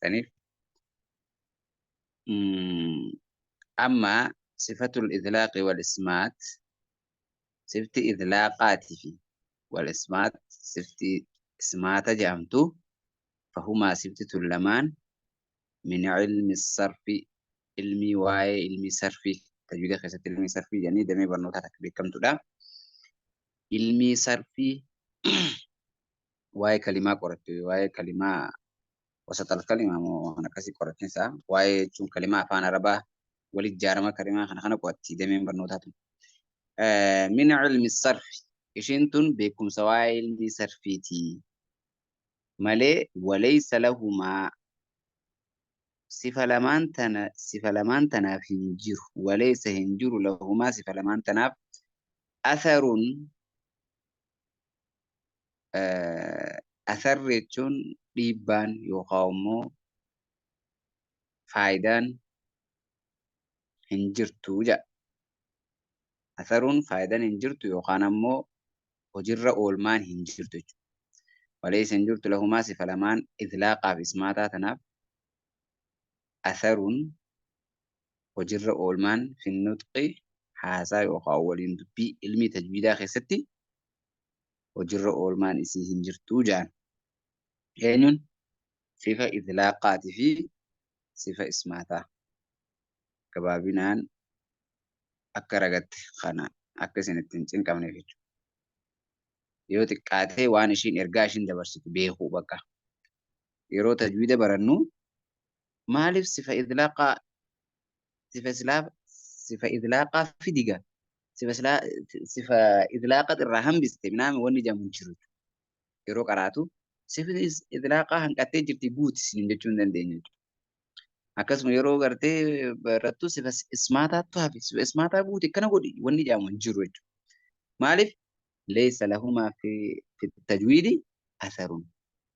ثاني أما صفة الإذلاق والإسمات صفة إذلاقات في والإسمات صفة إسمات جامتو فهما صفة اللمان من علم الصرف علمي واي علمي صرفي تجويد خيسة علمي صرفي يعني دمي برنوتاتك بكم تدا علمي صرفي واي كلمة قرأت واي كلمة وسط الكلمة مو أنا كسي قرأت نسا واي تون كلمة فانا ربا ولد جارما كلمة خنا قرأت دمي برنوتاتم من علم الصرف إشنتون بكم سواء علمي صرفيتي ملي وليس لهما صفة لمان تناف هنجر وليس هنجر لهما صفة لمان تناف أثر أثر جون ديبان يقاومو فايدان هنجرتو جا أثر فايدان هنجرتو يقانمو وجر أولمان هنجرتو وليس هنجرت لهما صفة لمان إذلاقا في اسماتا تناف أثر وجر أولمان في النطق حاسا يقاولين دبي علمي تجويدا خيستي وجر أولمان إسي هنجرتو جان هينون صفة إذلاقات في صفة اسماتا كبابنان أكرغت خنا أكسن التنسين كمن فيتو يرو تقاتي وانشين إرقاشين دبرسك بيخو بكا يرو تجويد برنو مالف صفة إذلاقا صفة إذلاقا في ديغا صفة إذلاقا الرحم باستمنام ونجا منشرو يرو قراتو صفة إذلاقا هنكاتي جرتي بوت سنين دچون دندين akkasuma yeroo gartee barattu sifa ismaataatu hafi sifa ismaataa guute kana godhi wanni jedhamu hin jiru jechuudha. Maaliif leessa lahumaa fi tajwiidi atharun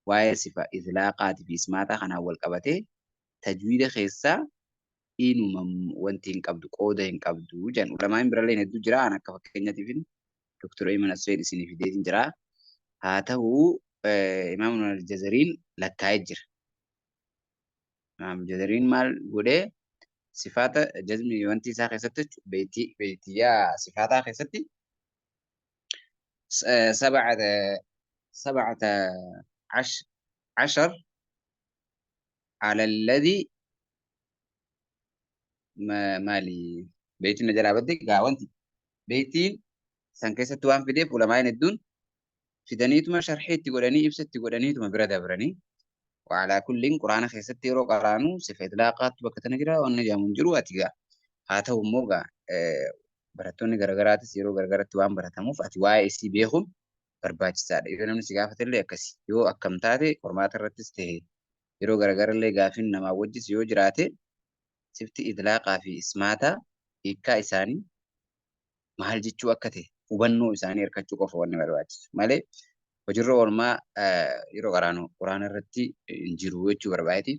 waa'ee sifa izlaaqaatii fi ismaataa kanaan wal qabatee tajwiida keessaa inuma wanti hin qabdu qooda hin qabdu jedhan ulamaan birallee hedduu jira an akka fakkeenyaatiif Dr. Ayman Asweed isinii fideetiin jira haa ta'uu Imaam Al-Jazariin lakkaa'ee jira. Jazariin maal godhee sifaata jazmii wanti isaa keessatti beeytiyaa sifaataa keessatti سبعة سبعة عشر على الذي مالي بيت النجار بدك قاونتي بيتين سانكيسة توان في ديف ولا ما يندون في دنيتما شرحيت تقولني إبسط تقولني ثم بردا برني وعلى كل قرآن خيست يرو قرانو صفة إطلاقات بكتنجرا والنجا منجرو أتيجا هاته موجا براتوني غرغرات يرو غرغرات وان براتمو فأتواي سي بيهم barbaachisaadha yoo namni si gaafatillee akkasi yoo akkam taate qormaata irrattis ta'e yeroo garaagarallee gaafin namaa wajjis yoo jiraate sifti idlaaqaa fi ismaataa hiikkaa isaanii maal jechuu akka ta'e hubannoo isaanii hirkachuu qofa wanni barbaachisu malee hojiirra oolmaa yeroo quraana irratti hin jiru jechuu barbaadeti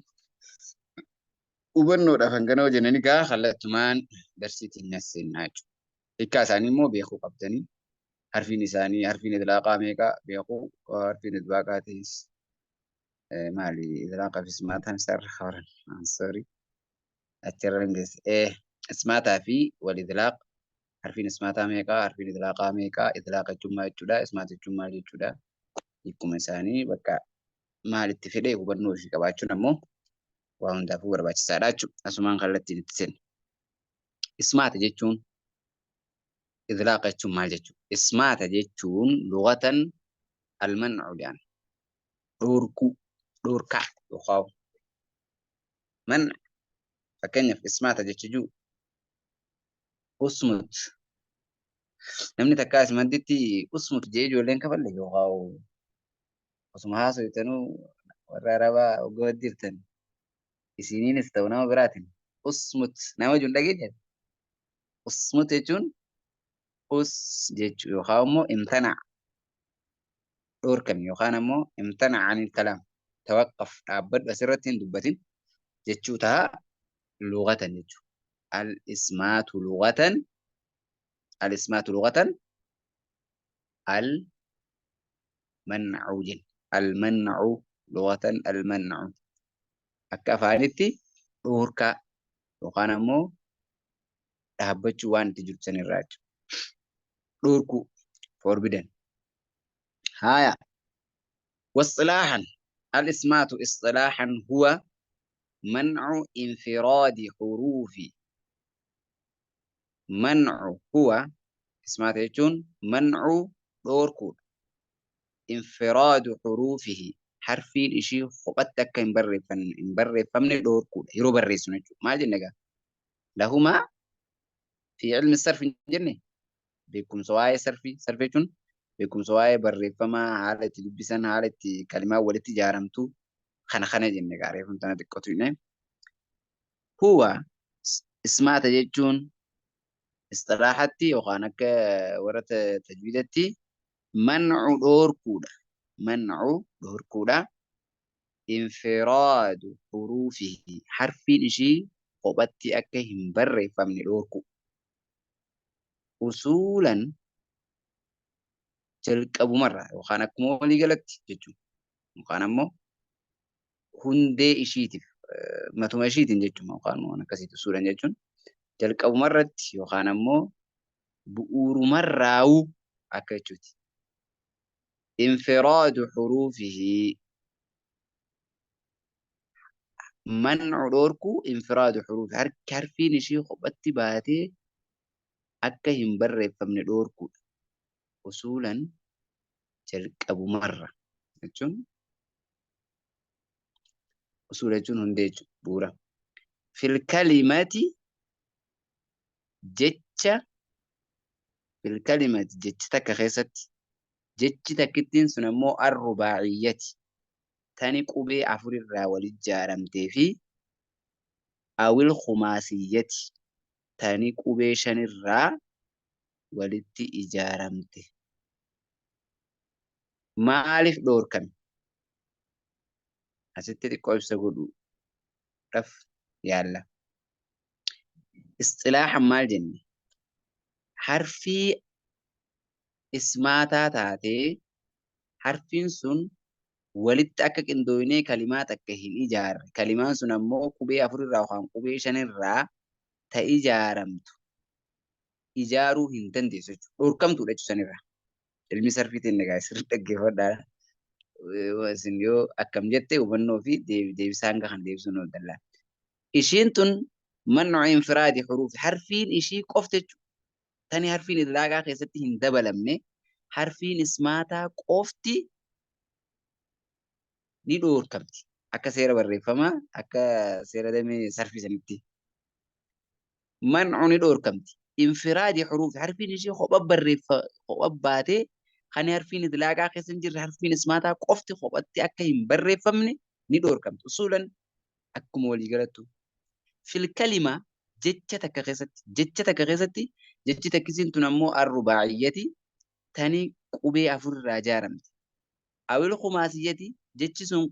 hubannoodhaaf hangana hojjennanii gaa kallattumaan darsiitiin nassennaa jechuudha hiikkaa isaanii immoo beekuu qabdanii harfiin isaanii harfiin idlaaqaa meeqa beekuu harfiin idlaaqaatis maali idlaaqaa fi ismaataan isaarra hawran sorry achirra ingees ismaataa fi wal idlaaq harfiin ismaataa meeqa harfiin idlaaqaa meeqa idlaaqa jechuun maal jechuudha ismaata jechuun maal jechuudha hiikuma isaanii bakka maalitti fedhe hubannoo ishee qabaachuun ammoo waa hundaafuu barbaachisaadha jechuudha asumaan kallattiin itti seenna ismaata jechuun إذلاق جتون مال جتون اسمات جتون لغة المنع يعني دوركا يخاو منع فكان في اسمات جتجو أصمت نمني تكاس مدتي أصمت جيجو لين كفل يخاو أصمها سويتنو وراربا وقدرتن سنين استونا براتن أصمت نما جون دقيقة أصمت جتون أس جيجو يخاومو امتنع دوركم يخانمو امتنع عن الكلام توقف عبد بسرة دبة جيجو تها لغة جيجو الإسمات لغة الإسمات لغة المنع المنع لغة المنع akka afaanitti dhorkaa yookaan ammoo dhaabbachuu waan itti jirtu sanirraa jechuudha. Dhorkuu forbidden. Haya. واصطلاحا الإسمات اصطلاحا هو منع انفراد حروف منع هو اسمات يجون منع دوركو انفراد حروفه حرفي الإشي خبتك إن بري فمن دوركو يرو بري سنجو ما جنجا لهما في علم الصرف جنة بيكم سواء صرفي جون بيكم سواء بري فما حالة لبسان حالة كلمة ولتي جارمتو خنا جنة عارف انت تقطعين هو اسمات يجون اصطلاحاتي yookaan akka warra tajwiidatti man'u dhoorkuudha infiraadu huruufihi harfiin ishii kophatti akka hin barreeffamne dhoorku usuulan jalqabumarra yookaan akkuma walii galatti jechuudha yookaan ammoo hundee ishiitiif matuma ishiitiin jechuudha yookaan waan akkasiitu usuulan jechuun jalqabumarratti yookaan ammoo bu'uurumarraa'uu akka jechuuti. انفراد حروفه منع دوركو انفراد حروف حرفين شي خبتي باتي أكا ينبرر فمن دوركو أصولا جلق أبو مرة جون أصولا جون هنديج بورا في الكلمات جتشا في الكلمة جتشتك خيست جتشتك كتين سنمو الرباعية تاني قبي عفور الراول الجارمتي في أو الخماسية تاني قبي شن الرا ولدت إجارمتي ما ألف دور كم أستدي قوي سقولو رف يلا اصطلاح مال جني حرفي اسماتا تاتي حرفين سن ولدت أكك إندويني كلمات أكهين إجار كلمات سن أمو قبي عفور الراوخان قبي شن الرا تإجارمتو إجارو هندن دي سجو دور كم تولج سن الرا ilmi sarfiitiin egaa sirriitti dhaggeeffadhaa. Isin yoo akkam jette hubannoo fi deebisaan gahan deebisuu nu danda'a. Ishiin tun man'u infiraadi huruufi harfiin ishii qofte jechuudha. Tani harfiin idlaaqaa keessatti hin dabalamne harfiin ismaataa qofti ni dhoorkamti. Akka seera barreeffamaa akka seera damee sarfisanitti. Man'u ni dhoorkamti. Infiraadi huruufi harfiin ishii kophaa baatee kan harfiin idlaaqaa keessa hin jirre harfiin ismaataa qofti kophatti akka hin barreeffamne ni dhoorkamtu. Usuulan akkuma walii galattu. Fil kalima jecha takka keessatti jechi takkisiin tun ammoo arrubaa'iyyati tani qubee afurraa ijaaramte. Awil kumaasiyyati jechi sun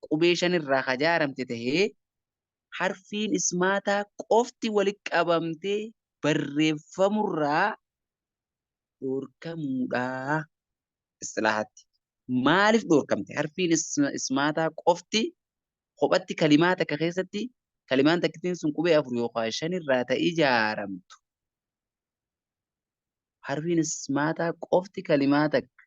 qubee shanirraa ijaaramte tahee harfiin ismaataa qofti walitti qabamtee barreeffamurraa dhoorkamuudha. Istilaahatti maaliif dhoorkamte harfiin ismaataa qofti kophatti kalimaa takka keessatti kalimaan takkittiin sun qubee afur yookaan shanirraa ta'e ijaaramtu harfiin ismaataa qofti kalimaa takka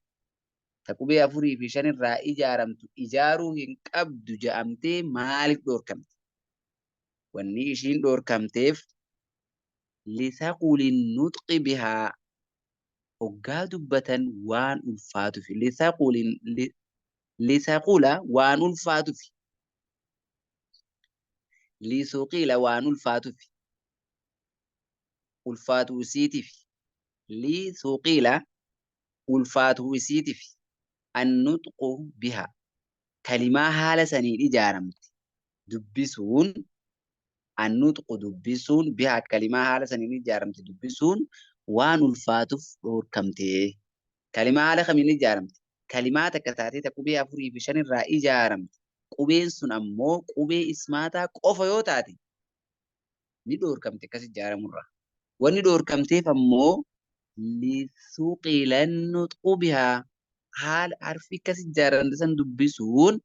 ta qubee afurii fi shanirraa ijaaramtu ijaaruu hin qabdu jedhamtee maaliif dhoorkamte wanni ishiin dhoorkamteef lisaqulin nutqi bihaa hoggaa dubbatan waan ulfaatuuf lisaqula waan ulfaatuuf lisuqila waan ulfaatuuf ulfaatu isiitiif lisuqila ulfaatu isiitiif annutqu biha kalimaa haala saniin ijaaramte dubbisuun annutqu dubbisuun biha kalimaa haala saniin ijaaramte dubbisuun waan ulfaatuuf dhoorkamte. Kalimaa haala kamiin ijaaramte? Kalimaa takka taatee ta qubee afurii fi shanirraa ijaaramte. Qubeen sun ammoo qubee ismaataa qofa yoo taate ni dhoorkamte akkas ijaaramurraa. Wanni dhoorkamteef ammoo lisuqilan nutqu bihaa haala harfi akkas ijaaramte san dubbisuun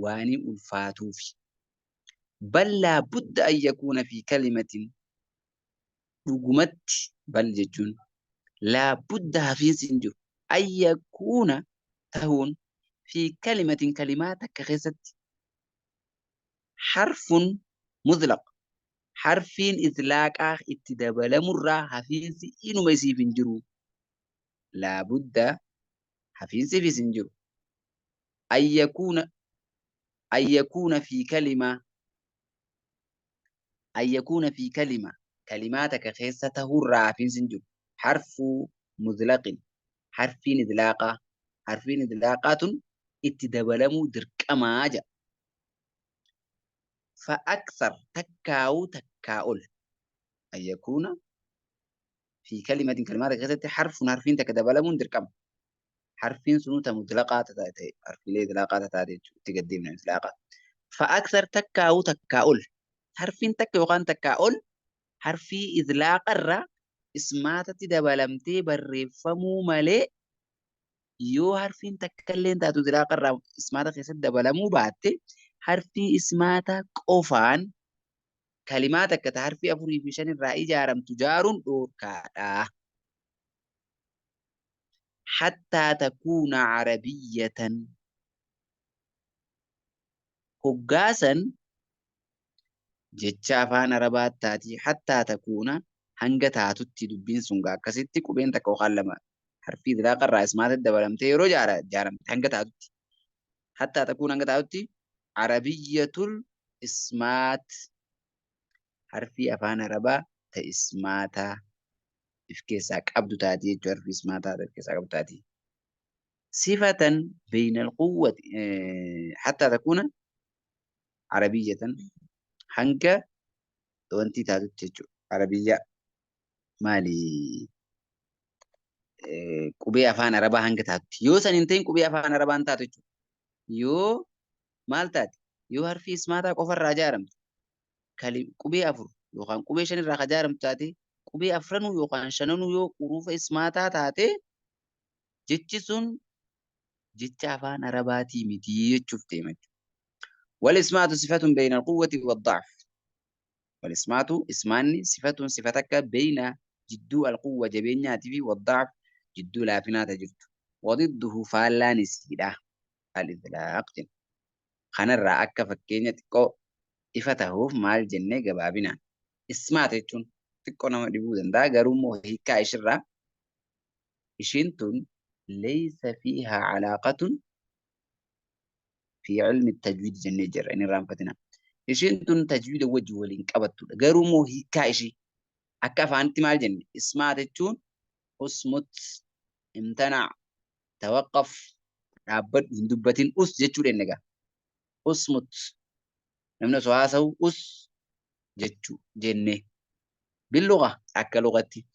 waan ulfaatuufi. بل لا بد أن يكون في كلمة رجمت بل جتون لا بد حفيظ جر أن يكون تهون في كلمة كلمات كخست حرف مذلق حرفين إذلاق اتدبل مرة حفيظ إنو ميسي فنجرو لا بد حفيظ في سنجرو أن يكون أن يكون في كلمة أن يكون في كلمة كلماتك خيسته الرافين سنجر حرف مذلق حرفين إذلاقة حرفين إذلاقات اتدبلمو دركماجة فأكثر تكاو تكاول أن يكون في كلمة كلماتك خيسته حرفين تكدبلمو دركم حرفين سنوتا مذلقات تاتي حرفين إذلاقات تاتي تقدمنا إذلاقات فأكثر تكاو تكاول حرفين تكا يوقان تكاول حرفي إذلاق الرّ اسماتatti dabalamtee barreeffamuu malee yoo harfiin takka illee taatu idlaaqa irraa ismaata keessatti dabalamuu baatte harfii ismaataa qofaan kalimaa takka ta harfii 4 fi 5 irraa ijaaramtu jaaruun dhoorkaadha. Hattaa takuuna carabiyyatan hoggaasan jecha afaan arabaa taati hattaa takuuna hanga taatutti dubbiin sun akkasitti qubeen takka yookaan lama harfii idlaaqa irraa ismaatatti dabalamtee yeroo jaaramte hanga taatutti hattaa takuuna hanga taatutti carabiyyatul ismaat harfii afaan arabaa ta ismaataa if keessaa qabdu taati jechuu harfii ismaataa if keessaa qabdu taati. Sifatan bayna alquwwati hattaa takuuna carabiyyatan hanga wanti taatutti jechuudha. Arabiyyaa maali qubee afaan arabaa hanga taatutti yoo san hin ta'in qubee afaan arabaa hin taatu jechuudha. Yoo maal taate yoo harfii ismaataa qofarraa ijaaramte qubee 4 yookaan qubee 5 irraa ijaaramtu taate qubee 4 yookaan 5 yoo urufa ismaataa taate jechi sun jecha afaan arabaatii miti jechuuf deema. والإسمات صفة بين القوة والضعف والإسمات اسماني صفة صفتك بين جدو القوة جبيناتي والضعف جدو لافنات جدو وضده فالا نسيدا الإذلاق جن خنا الرأك فكينة تكو إفتهوف مال جنة جبابنا اسمات جن تكو نما دبودن دا غرومو هيكا إشرا إشنتون ليس فيها علاقة في علم التجويد جنة جر إن رامفتنا إشنتون تجويد وجه ولين كبتو غرومو هيكا إشي أكف أنت مال جنة اسمات جن أسمت امتنع توقف عبد هندبتين أس جتشو لنجا أسمت نمنا سواسو أس جتشو جنة باللغة أكا لغتي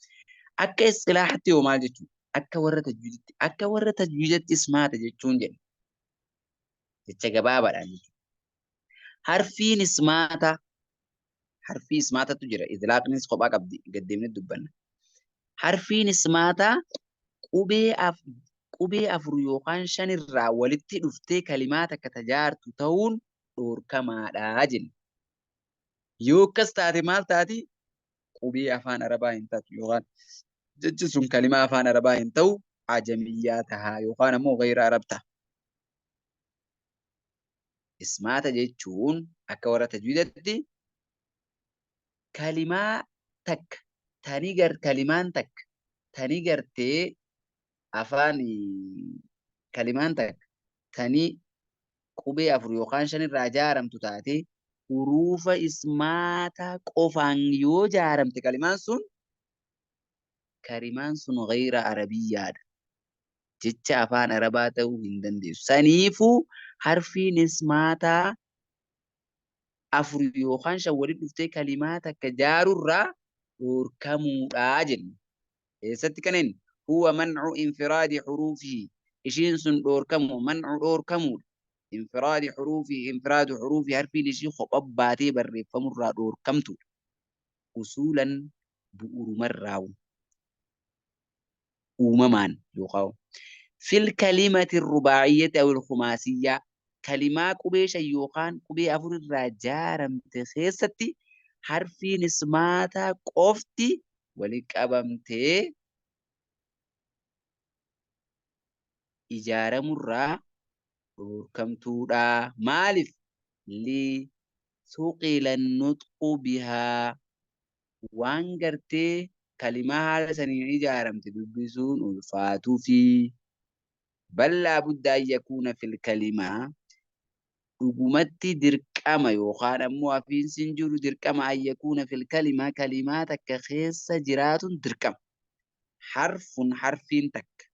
أكا إصطلاحتي وما جتشو أكا ورة تجويدت اسمها تجتشون جنة جتشا جبابا يعني حرفين اسماتا حرفي اسماتا تجرى إذلاق نس قبا قدمنا الدبنا حرفين اسماتا qubee 4 yookaan 5 irraa walitti dhuftee kalimaata akka tajaartu ta'uun dhoorkamaadha jenna. Yoo akkas taate maal taati? Qubee afaan arabaa hin taatu yookaan jechi sun kalimaa afaan arabaa hin ta'u ajamiyyaa taha yookaan ammoo gayra arab taha. Ismaata jechuun akka warra tajwiidatti kalimaa takka kalimaan takka tanii gartee afaan kalimaan takka tanii qubee 4 yookaan 5 irraa ijaaramtu taate hurufa ismaataa qofaan yoo ijaaramte kalimaan sun gayra arabiyyaadha. Jecha afaan arabaa ta'uu hin dandeessu. Saniifuu harfiin ismaataa 4 yookaan 5 walitti dhuftee kalimaa takka ijaarurraa dhoorkamuudha jenna. Eessatti kaneen هو منع انفراد حروفه إشين سن دوركمو منع دوركمو انفراد حروف حرفي لشي خطب باتي بري فمر دوركمتو أصولا بؤر مراو أممان يقاو في الكلمة الرباعية أو الخماسية kalimaa qubee shan yookaan qubee afur irraa ijaaramte keessatti harfiin ismaataa qofti walitti qabamtee ijaaramurraa dhorkamtuudha. Maaliif? Lisuqila nutqu bihaa waan gartee kalimaa haala saniin ijaaramte dubbisuun ulfaatuu fi ballaa budda an yakuuna fil kalimaa dhugumatti dirqama yookaan ammoo hafiinsi hin jiru dirqama an yakuuna fil kalimaa takka keessa jiraatun dirqama. Harfun harfiin takka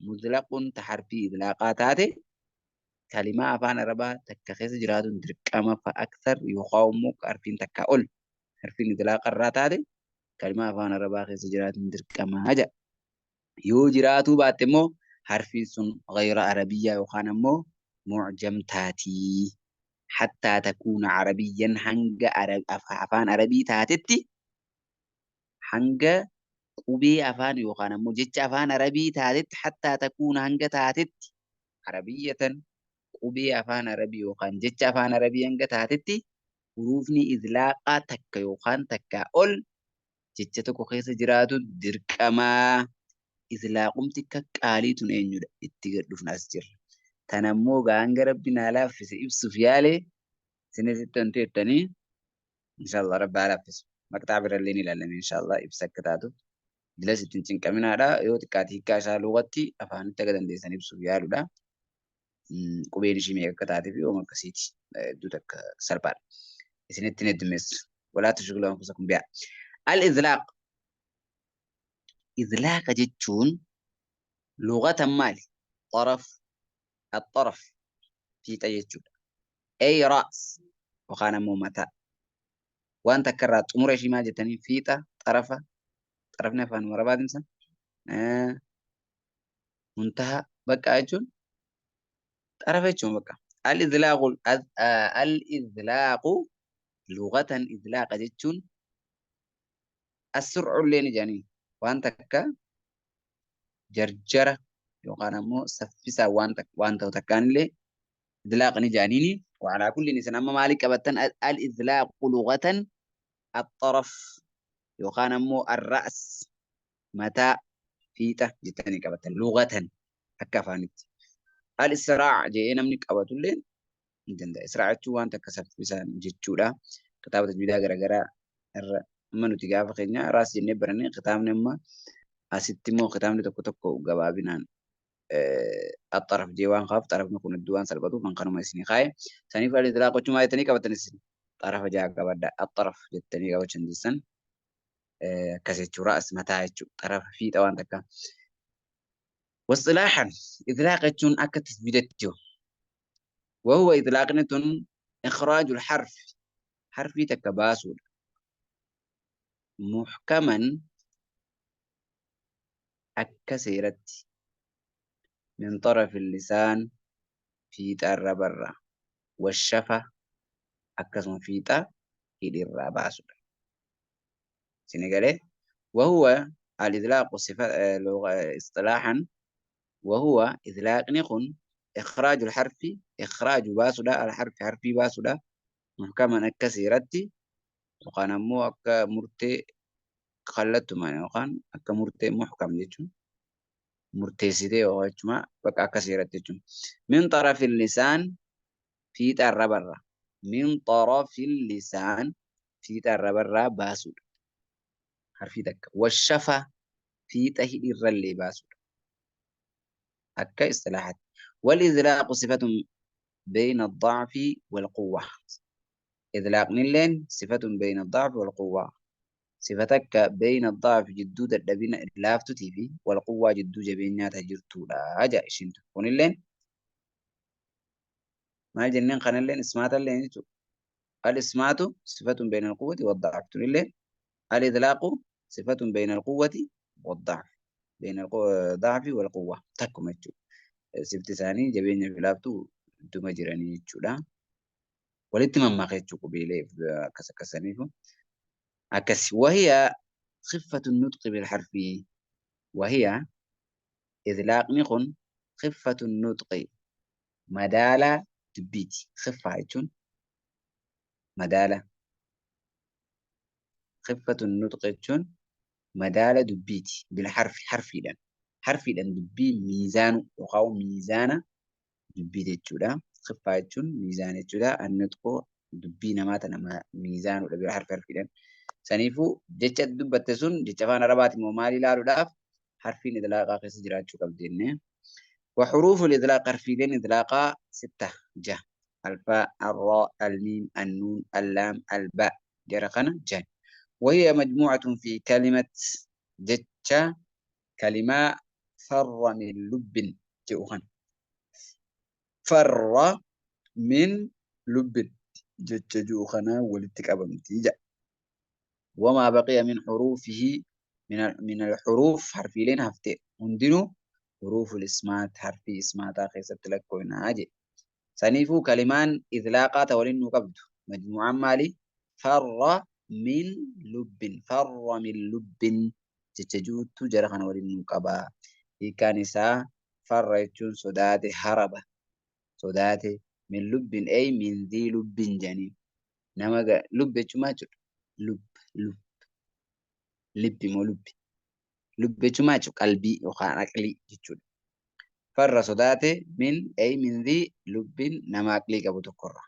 mudlaqun ta harfii idlaaqaa taate kalimaa afaan arabaa takka keessa jiraatun dirqama fa aksar yookaan ammoo harfiin takka ol harfiin idlaaqa irraa taate kalimaa afaan arabaa keessa jiraatun dirqama jedha. Yoo jiraatuu baatte immoo harfiin sun ghayra arabiyyaa yookaan ammoo mu'jam taatii. Hattaa takuuna arabiyyan hanga afaan arabii taatetti hanga qubee afaan yookaan ammoo jecha afaan arabii taatetti hattaa takuuna hanga taatetti arabiyyatan qubee afaan arabii yookaan jecha afaan arabii hanga taatetti huruufni idlaaqaa takka yookaan takkaa ol jecha tokko keessa jiraatu dirqamaa. Idlaaqumti akka qaaliitun eenyudha itti gadhufna as jirra. Tanammoo gaanga rabbi naa laaffise ibsuuf yaale sinisitti wanti jettanii inshaallah rabbi haa laaffisu. Maqxaa birallee ni ilaalame inshaallah ibsa akka taatu. Dilas ittiin cinqaminaadha yoo xiqqaate hiikkaa isaa luqatti afaanitti akka dandeessan ibsuuf yaaludha. Qubeen ishii meeqa akka taateef yooma akkasiiti hedduu takka salphaadha. Isinitti hin heddummeessu. Walaa tushgiluu anfusakum bihaa. Al-idlaaq. إذلاق جتشون لغة مالي طرف الطرف في تجتشون أي رأس وخانا متى وأنت كررت أمور شيء ما جتني فيتا طرفنا فان مرباد إنسان منتهى بقى أجون طرف أجون بقى الإذلاق لغة إذلاق جتشون السرع اللي نجاني وانت كا جرجرة يوقانا مو سفسا وانت تكان لي إذلاق نجانيني وعلى كل نسان أما مالك أبتن الإذلاق لغة الطرف يوقانا مو الرأس متى فيتا جتاني كبتن لغة أكفانت الإسراع جينا منك أبتن لين جند إسراع وانت كسفسا جتشولا كتابة جدا غرغرة منو تجاه فخينيا راس جنة برني ختامنا ما أسيتمو ختامنا تكو جوابنا الطرف جوان خاف طرف نكون الدوان سلبتو من قانون مسني خاي ثاني فعل إطلاق وجمع يتني كبتنسين طرف جاء كبدا الطرف جتني كبتشندسن كسيتشو رأس متاعتشو طرف في توان تكا واصطلاحا إطلاق جون أكت تثبيتتو وهو إطلاق نتون إخراج حرف تكباسول محكما أكسيرت من طرف اللسان في الربرة والشفة أكسم في هي الراباس سنقاله وهو الإذلاق صفة اصطلاحا وهو إذلاق نخن إخراج الحرف إخراج باسودا الحرف حرفي باسودا محكما أكسيرت وقانا مو أكا مرتي خلت ما وقان أكا مرتي محكم جيتشون مرتي سيدي وجمع بقى كثيرة جيتشون من طرف اللسان في الربرة من طرف اللسان في الربرة باسود حرفي دك والشفة في تهي الرلي باسود أكا اصطلاحات والإذلاق صفة بين الضعف والقوة إذلاق نلين صفة بين الضعف والقوة صفتك بين الضعف جدود الدبين لافتو تيفي والقوة جدو جبينات هجرتو لا أجا إشين تكون اللين ما الجنين قنا اللين اسمات اللين الاسمات صفة بين القوة والضعف اللين الإذلاق صفة بين القوة والضعف بين الضعف والقوة تكم الجو صفت ثاني جبين في لافتو دوما جراني الجو لا والاتمام ما خيتشو قبيلي كسكسانيفو أكس وهي خفة النطق بالحرف وهي إذلاق نخن خفة النطق مدالة دبيتي خفة يجون مدالة خفة النطق يجون مدالة دبيتي بالحرف حرفي لأن دبي ميزان وقاو ميزانة دبي جودا خفة يجون ميزان جودا النطق دبي نمات نما ميزان ولا بالحرف لأن سنيفو جتة دبتة جتة فانا ربات ممالي لارو داف حرفين إدلاقا قيس جرات شو قبدين وحروف الإدلاق حرفين إدلاقا 6 جه الفاء الراء الميم النون اللام الباء جرقنا جن وهي مجموعة في كلمة جتة كلمة فر من لب جوهن فر من لب جتة جوهنا ولتكابا متيجة وما بقي من حروفه من الحروف حرفين هفتين هندنو حروف الاسمات حرفي اسمات خيست لك كوينا عاجي سنيفو كلمان إذلاقات ولنو قبض مجموعة مالي فر من لب فر من لب تتجود تجرخنا ولنو قبا كان إسا فر يتون صدات هربة صدات من لب أي من ذي لب جاني نما لب يتشماتو لب لب لب مو لب لب يتشماتو قلبي وخان أقلي جتشود فر صداته من أي من ذي لب نما أقلي قبو تقرى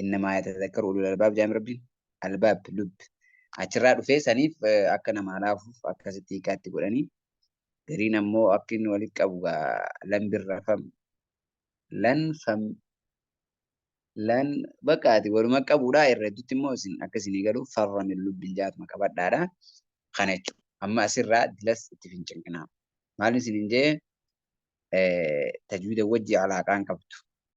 إنما يتذكر أولو الألباب جامع ربي الباب لب أشرار في سنيف أكنا معلافوف أكا ستيكات تقولني قرينا مو أكين ولك أبوغا لن بالرفم لن فم لن بكاتي ولما كابو دائر ردوتي موسين أكا سنيقلو فر من لب جات مكابات دارا خانيتو أما أسرع دلس اتفنشن كنا مالي سنين جي تجويد وجي على كان كبتو